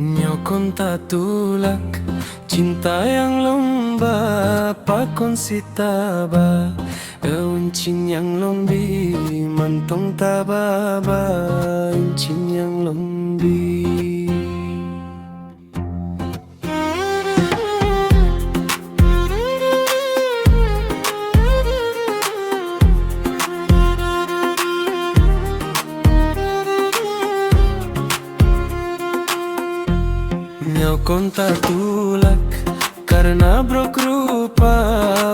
Nyokon tak tulak, cinta yang lomba, pakon sitaba, uncin yang lombi, mantong tababa, uncin yang lombi. Nyokon tak tulak karena brok rupa,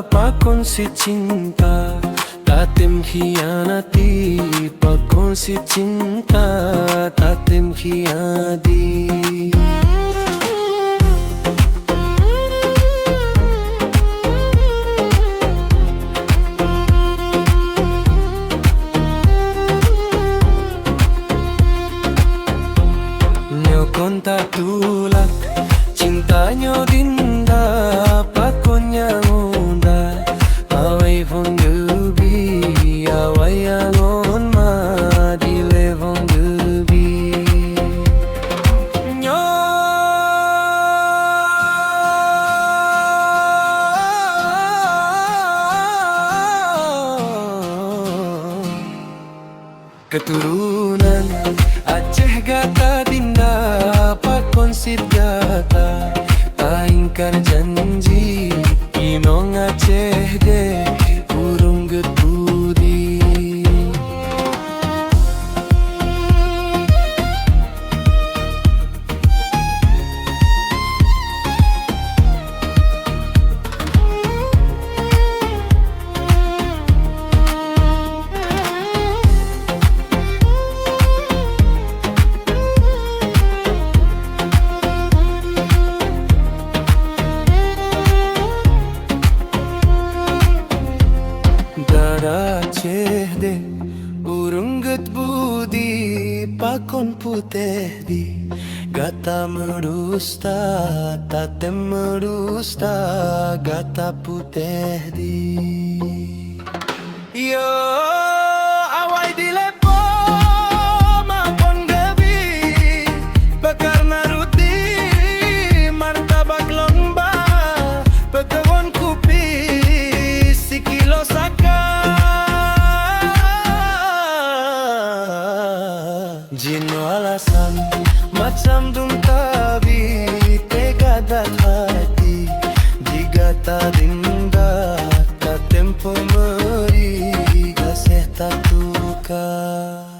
pakon si cinta tatem khianati, pakon si cinta tatem khianati. Nyokon tak tulak, cintanya dinda, pakonnya ngunda, awai von gebi, awai angon ma di levon gebi. Nyo keturunan Aceh gata dinda, pakon sit gata, ingkar janji, inong Aceh de, urung getudi. Aceh de urung get budi, pakon putih di gata medusta, tatem medusta, gata putih di. Yo awai di lepo makon gabi, bakar naruti martabak lomba, pekawon kupi si kilo saka. Jino alasan macam dum tabi, tega dat hati, jika tak dinda, tak tempo meri, kasih tak tukar.